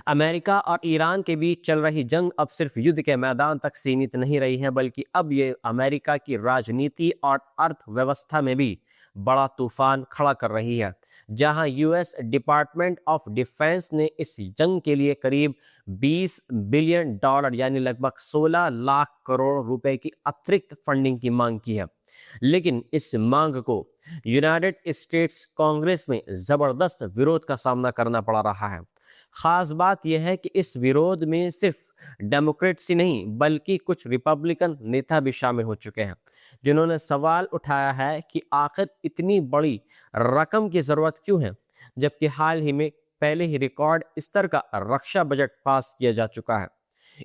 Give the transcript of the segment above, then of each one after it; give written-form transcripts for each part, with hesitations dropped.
America और Iran के बीच चल रही जंग अब सिर्फ युद्ध के मैदान तक सीमित नहीं रही है, बल्कि अब ये अमेरिका की राजनीति और अर्थव्यवस्था में भी बड़ा तूफान खड़ा कर रही है। जहां यूएस डिपार्टमेंट ऑफ डिफेंस ने इस जंग के लिए करीब 20 बिलियन डॉलर यानी लगभग 16 लाख करोड़ रुपए की अतिरिक्त फंडिंग की मांग की है, लेकिन इस मांग को यूनाइटेड स्टेट्स कांग्रेस में जबरदस्त विरोध का सामना करना पड़ रहा है। खास बात यह है कि इस विरोध में सिर्फ डेमोक्रेट्स ही नहीं बल्कि कुछ रिपब्लिकन नेता भी शामिल हो चुके हैं, जिन्होंने सवाल उठाया है कि आखिर इतनी बड़ी रकम की जरूरत क्यों है, जबकि हाल ही में पहले ही रिकॉर्ड स्तर का रक्षा बजट पास किया जा चुका है।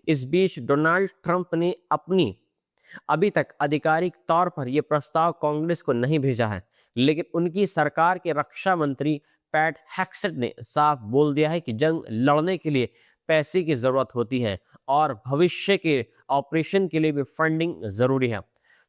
इस बीच डोनाल्ड ट्रंप ने अपनी अभी तक आधिकारिक तौर पर यह प्रस्ताव कांग्रेस को नहीं भेजा है, लेकिन उनकी सरकार के रक्षा मंत्री पैट हेक्सेट ने साफ बोल दिया है कि जंग लड़ने के लिए पैसे की जरूरत होती है और भविष्य के ऑपरेशन के लिए भी फंडिंग जरूरी है।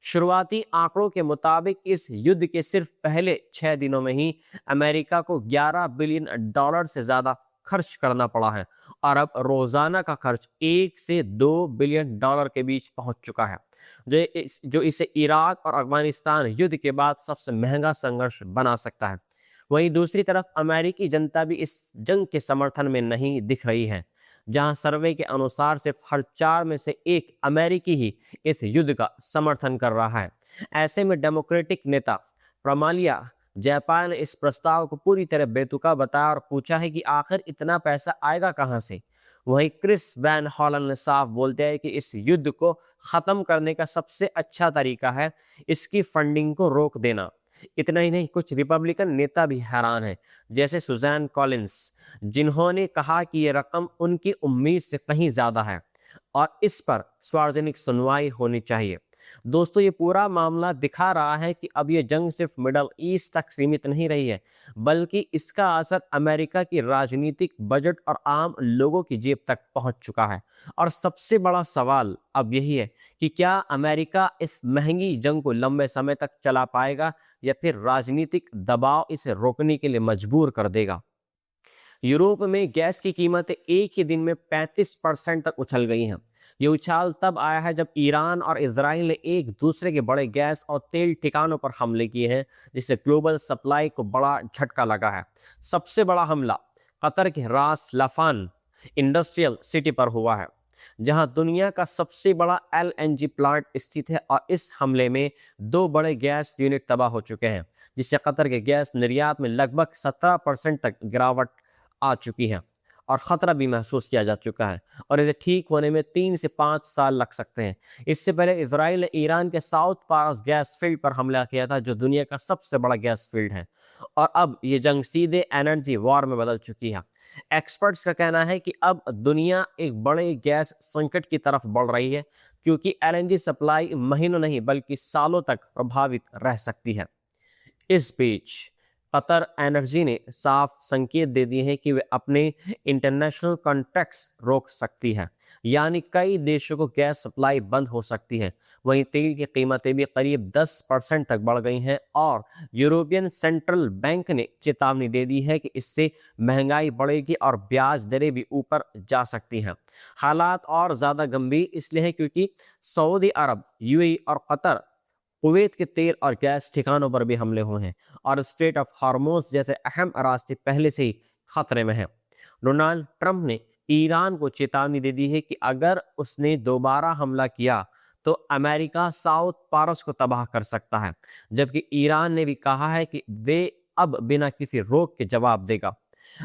शुरुआती आंकड़ों के मुताबिक इस युद्ध के सिर्फ पहले 6 दिनों में ही अमेरिका को 11 बिलियन डॉलर से ज्यादा खर्च करना पड़ा है और अब रोजाना का खर्च 1 से 2 बिलियन डॉलर के बीच पहुंच चुका है, जो इसे इराक और अफगानिस्तान युद्ध के बाद सबसे महंगा संघर्ष बना सकता है। वहीं दूसरी तरफ अमेरिकी जनता भी इस जंग के समर्थन में नहीं दिख रही है, जहां सर्वे के अनुसार सिर्फ हर 4 में से 1 अमेरिकी ही इस युद्ध का समर्थन कर रहा है। ऐसे में डेमोक्रेटिक नेता प्रमालिया जयपाल ने इस प्रस्ताव को पूरी तरह बेतुका बताया और पूछा है कि आखिर इतना पैसा आएगा कहां से। वहीं क्रिस वैन हॉलन ने साफ बोल दिया है कि इस युद्ध को खत्म करने का सबसे अच्छा तरीका है इसकी फंडिंग को रोक देना। इतना ही नहीं, कुछ रिपब्लिकन नेता भी हैरान हैं, जैसे सुजैन कॉलिंस, जिन्होंने कहा कि ये रकम उनकी उम्मीद से कहीं ज्यादा है और इस पर सार्वजनिक सुनवाई होनी चाहिए। दोस्तों, ये पूरा मामला दिखा रहा है कि अब ये जंग सिर्फ मिडल ईस्ट तक सीमित नहीं रही है, बल्कि इसका असर अमेरिका की राजनीतिक बजट और आम लोगों की जेब तक पहुंच चुका है। और सबसे बड़ा सवाल अब यही है कि क्या अमेरिका इस महंगी जंग को लंबे समय तक चला पाएगा या फिर राजनीतिक दबाव इसे रोकने के लिए मजबूर कर देगा। यूरोप में गैस की कीमतें एक ही दिन में 35% तक उछल गई हैं। ये उछाल तब आया है जब ईरान और इजराइल ने एक दूसरे के बड़े गैस और तेल ठिकानों पर हमले किए हैं, जिससे ग्लोबल सप्लाई को बड़ा झटका लगा है। सबसे बड़ा हमला कतर के रास लफान इंडस्ट्रियल सिटी पर हुआ है, जहां दुनिया का सबसे बड़ा एलएनजी प्लांट स्थित है और इस हमले में 2 बड़े गैस यूनिट तबाह हो चुके हैं, जिससे कतर के गैस निर्यात में लगभग 17% तक गिरावट आ चुकी है और खतरा भी महसूस किया जा चुका है और इसे ठीक होने में 3 से 5 साल लग सकते हैं। इससे पहले इजराइल ने ईरान के साउथ पारस गैस फील्ड पर हमला किया था, जो दुनिया का सबसे बड़ा गैस फील्ड है, और अब ये जंग सीधे एनर्जी वॉर में बदल चुकी है। एक्सपर्ट्स का कहना है कि अब दुनिया एक बड़े गैस संकट की तरफ बढ़ रही है, क्योंकि एलएनजी सप्लाई महीनों नहीं बल्कि सालों तक प्रभावित रह सकती है। इस बीच कतर एनर्जी ने साफ संकेत दे दिए हैं कि वे अपने इंटरनेशनल कॉन्ट्रैक्ट्स रोक सकती है, यानी कई देशों को गैस सप्लाई बंद हो सकती है। वहीं तेल की कीमतें भी करीब 10% तक बढ़ गई हैं और यूरोपियन सेंट्रल बैंक ने चेतावनी दे दी है कि इससे महंगाई बढ़ेगी और ब्याज दरें भी ऊपर जा सकती हैं। हालात और ज़्यादा गंभीर इसलिए हैं क्योंकि सऊदी अरब, यूएई और कतर, कुवैत के तेल और गैस ठिकानों पर भी हमले हुए हैं और स्ट्रेट ऑफ हार्मोज जैसे अहम रास्ते पहले से ही खतरे में हैं। डोनाल्ड ट्रंप ने ईरान को चेतावनी दे दी है कि अगर उसने दोबारा हमला किया तो अमेरिका साउथ पारस को तबाह कर सकता है, जबकि ईरान ने भी कहा है कि वे अब बिना किसी रोक के जवाब देगा।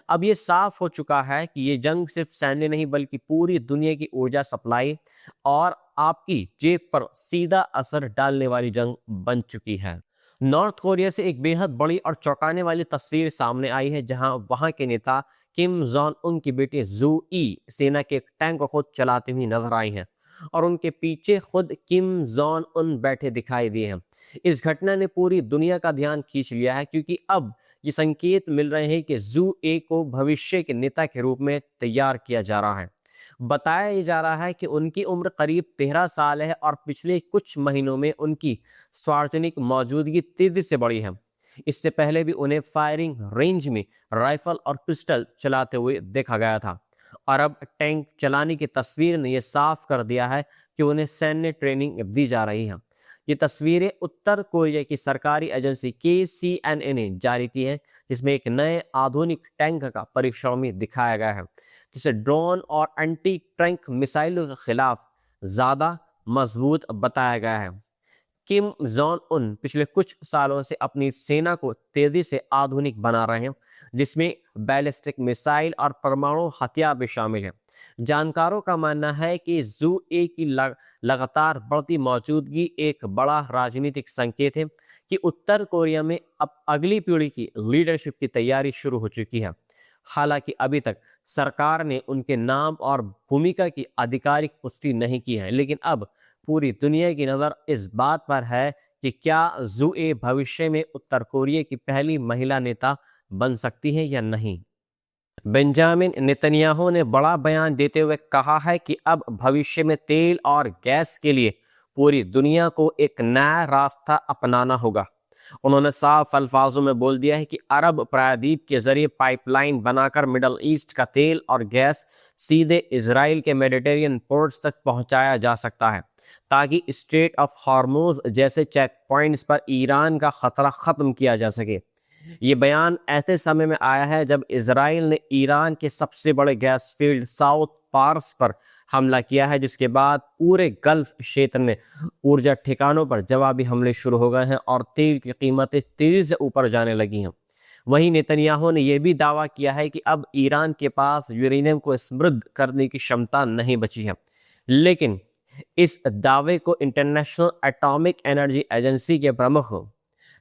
अब ये साफ हो चुका है कि ये जंग सिर्फ सैन्य नहीं बल्कि पूरी दुनिया की ऊर्जा सप्लाई और आपकी जेब पर सीधा असर डालने वाली जंग बन चुकी है। नॉर्थ कोरिया से एक बेहद बड़ी और चौंकाने वाली तस्वीर सामने आई है, जहां वहां के नेता किम जोंग उन की बेटी जू ई सेना के एक टैंक को खुद चलाती हुई नजर आई हैं और उनके पीछे खुद किम जोंग उन बैठे दिखाई दिए हैं। इस घटना ने पूरी दुनिया का ध्यान खींच लिया है, क्योंकि अब ये संकेत मिल रहे हैं कि जू ए को भविष्य के नेता के रूप में तैयार किया जा रहा है। बताया ये जा रहा है कि उनकी उम्र करीब 13 साल है और पिछले कुछ महीनों में उनकी सार्वजनिक मौजूदगी तेजी से बढ़ी है। इससे पहले भी उन्हें फायरिंग रेंज में राइफल और पिस्टल चलाते हुए देखा गया था और अब टैंक चलाने की तस्वीर ने यह साफ कर दिया है कि उन्हें सैन्य ट्रेनिंग दी जा रही है। ये तस्वीरें उत्तर कोरिया की सरकारी एजेंसी KCNA ने जारी की है, जिसमें एक नए आधुनिक टैंक का परीक्षण भी दिखाया गया है, जिसे ड्रोन और एंटी टैंक मिसाइलों के खिलाफ ज्यादा मजबूत बताया गया है। किम जोंग उन पिछले कुछ सालों से अपनी सेना को तेजी से आधुनिक बना रहे हैं, जिसमें बैलिस्टिक मिसाइल और परमाणु हथियार भी शामिल हैं। जानकारों का मानना है कि जू-ए की लगातार बढ़ती मौजूदगी एक बड़ा राजनीतिक संकेत है कि उत्तर कोरिया में अब अगली पीढ़ी की लीडरशिप की तैयारी शुरू हो चुकी है। हालांकि अभी तक सरकार ने उनके नाम और भूमिका की आधिकारिक पुष्टि नहीं की है, लेकिन अब पूरी दुनिया की नज़र इस बात पर है कि क्या जू-ए भविष्य में उत्तर कोरिया की पहली महिला नेता बन सकती है या नहीं। बेंजामिन नेतन्याहू ने बड़ा बयान देते हुए कहा है कि अब भविष्य में तेल और गैस के लिए पूरी दुनिया को एक नया रास्ता अपनाना होगा। उन्होंने साफ अल्फाजों में बोल दिया है कि अरब प्रायद्वीप के जरिए पाइपलाइन बनाकर मिडल ईस्ट का तेल और गैस सीधे इजराइल के मेडिटेरियन पोर्ट्स तक पहुंचाया जा सकता है, ताकि स्ट्रेट ऑफ हॉर्मुज जैसे चेक पॉइंट्स पर ईरान का खतरा खत्म किया जा सके। ये बयान ऐसे समय में आया है जब इजराइल ने ईरान के सबसे बड़े गैस फील्ड साउथ पार्स पर हमला किया है, जिसके बाद पूरे गल्फ क्षेत्र में ऊर्जा ठिकानों पर जवाबी हमले शुरू हो गए हैं और तेल की कीमतें तेजी से ऊपर जाने लगी हैं। वहीं नेतन्याहू ने यह भी दावा किया है कि अब ईरान के पास यूरेनियम को समृद्ध करने की क्षमता नहीं बची है, लेकिन इस दावे को इंटरनेशनल एटॉमिक एनर्जी एजेंसी के प्रमुख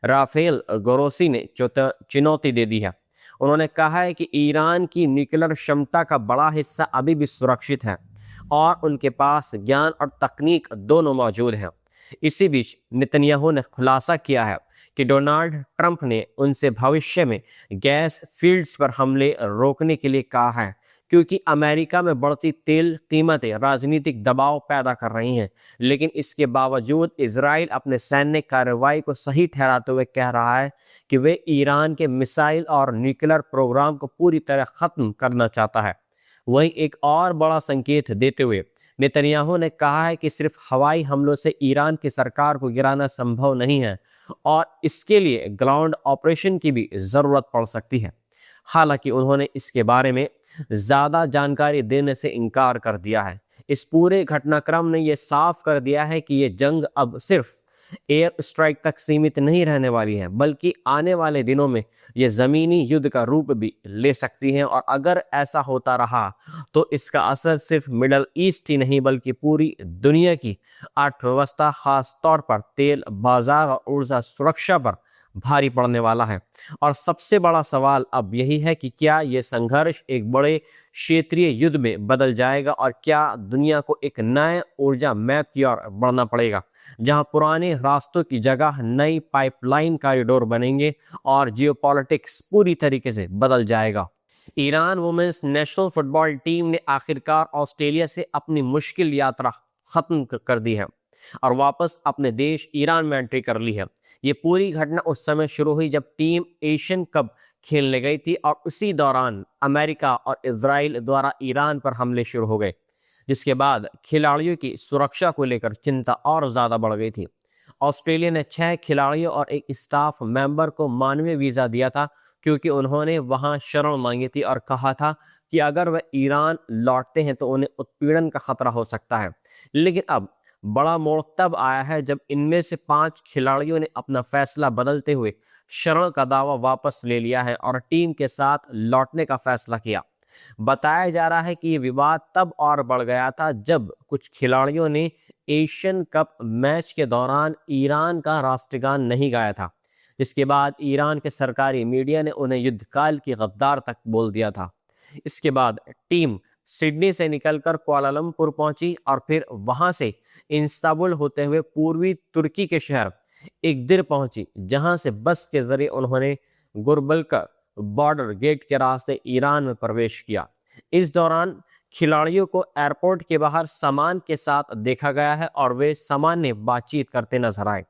राफेल ग्रोसी ने चुनौती दे दी है। उन्होंने कहा है कि ईरान की न्यूक्लियर क्षमता का बड़ा हिस्सा अभी भी सुरक्षित है और उनके पास ज्ञान और तकनीक दोनों मौजूद हैं। इसी बीच नेतन्याहू ने खुलासा किया है कि डोनाल्ड ट्रंप ने उनसे भविष्य में गैस फील्ड्स पर हमले रोकने के लिए कहा है, क्योंकि अमेरिका में बढ़ती तेल कीमतें राजनीतिक दबाव पैदा कर रही हैं। लेकिन इसके बावजूद इजराइल अपने सैन्य कार्रवाई को सही ठहराते हुए कह रहा है कि वे ईरान के मिसाइल और न्यूक्लियर प्रोग्राम को पूरी तरह खत्म करना चाहता है। वहीं एक और बड़ा संकेत देते हुए नेतन्याहू ने कहा है कि सिर्फ हवाई हमलों से ईरान की सरकार को गिराना संभव नहीं है और इसके लिए ग्राउंड ऑपरेशन की भी जरूरत पड़ सकती है। हालांकि उन्होंने इसके बारे में ज्यादा जानकारी देने से इनकार कर दिया है। इस पूरे घटनाक्रम ने यह साफ कर दिया है कि यह जंग अब सिर्फ एयर स्ट्राइक तक सीमित नहीं रहने वाली है, बल्कि आने वाले दिनों में यह जमीनी युद्ध का रूप भी ले सकती है। और अगर ऐसा होता रहा तो इसका असर सिर्फ मिडल ईस्ट ही नहीं बल्कि पूरी दुनिया की अर्थव्यवस्था, खास तौर पर तेल बाजार और ऊर्जा सुरक्षा पर भारी पड़ने वाला है। और सबसे बड़ा सवाल अब यही है कि क्या यह संघर्ष एक बड़े क्षेत्रीय युद्ध में बदल जाएगा और क्या दुनिया को एक नए ऊर्जा मैप की ओर बढ़ना पड़ेगा, जहां पुराने रास्तों की जगह नई पाइपलाइन कॉरिडोर बनेंगे और जियोपॉलिटिक्स पूरी तरीके से बदल जाएगा। Iran women's national football team ने आखिरकार ऑस्ट्रेलिया से अपनी मुश्किल यात्रा खत्म कर दी है और वापस अपने देश ईरान में एंट्री कर ली है। ये पूरी घटना उस समय शुरू हुई जब टीम एशियन कप खेलने गई थी और उसी दौरान अमेरिका और इजराइल द्वारा ईरान पर हमले शुरू हो गए, जिसके बाद खिलाड़ियों की सुरक्षा को लेकर चिंता और ज्यादा बढ़ गई थी। ऑस्ट्रेलिया ने 6 खिलाड़ियों और एक स्टाफ मेंबर को मानवीय वीजा दिया था, क्योंकि उन्होंने वहां शरण मांगी थी और कहा था कि अगर वह ईरान लौटते हैं तो उन्हें उत्पीड़न का खतरा हो सकता है। लेकिन अब बड़ा मोड़ तब आया है जब इनमें से 5 खिलाड़ियों ने अपना फैसला बदलते हुए शरण का दावा वापस ले लिया है और टीम के साथ लौटने का फैसला किया। बताया जा रहा है कि ये विवाद तब और बढ़ गया था जब कुछ खिलाड़ियों ने एशियन कप मैच के दौरान ईरान का राष्ट्रगान नहीं गाया था, जिसके बाद ईरान के सरकारी मीडिया ने उन्हें युद्धकाल की गद्दार तक बोल दिया था। इसके बाद टीम सिडनी से निकलकर कुआलालंपुर पहुंची और फिर वहां से इस्तांबुल होते हुए पूर्वी तुर्की के शहर इकदिर पहुंची, जहां से बस के जरिए उन्होंने गुरबल्का बॉर्डर गेट के रास्ते ईरान में प्रवेश किया। इस दौरान खिलाड़ियों को एयरपोर्ट के बाहर सामान के साथ देखा गया है और वे सामान्य बातचीत करते नजर आए।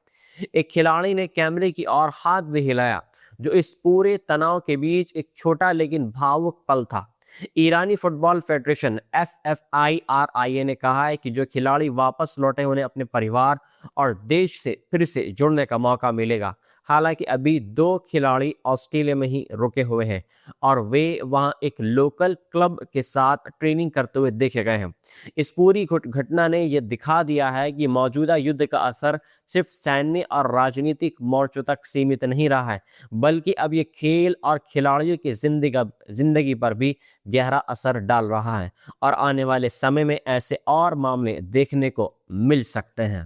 एक खिलाड़ी ने कैमरे की ओर हाथ भी हिलाया, जो इस पूरे तनाव के बीच एक छोटा लेकिन भावुक पल था। ईरानी फुटबॉल फेडरेशन FFIRIA ने कहा है कि जो खिलाड़ी वापस लौटे उन्हें अपने परिवार और देश से फिर से जुड़ने का मौका मिलेगा। हालांकि अभी 2 खिलाड़ी ऑस्ट्रेलिया में ही रुके हुए हैं और वे वहां एक लोकल क्लब के साथ ट्रेनिंग करते हुए देखे गए हैं। इस पूरी घटना ने यह दिखा दिया है कि मौजूदा युद्ध का असर सिर्फ सैन्य और राजनीतिक मोर्चों तक सीमित नहीं रहा है, बल्कि अब ये खेल और खिलाड़ियों की जिंदगी पर भी गहरा असर डाल रहा है और आने वाले समय में ऐसे और मामले देखने को मिल सकते हैं।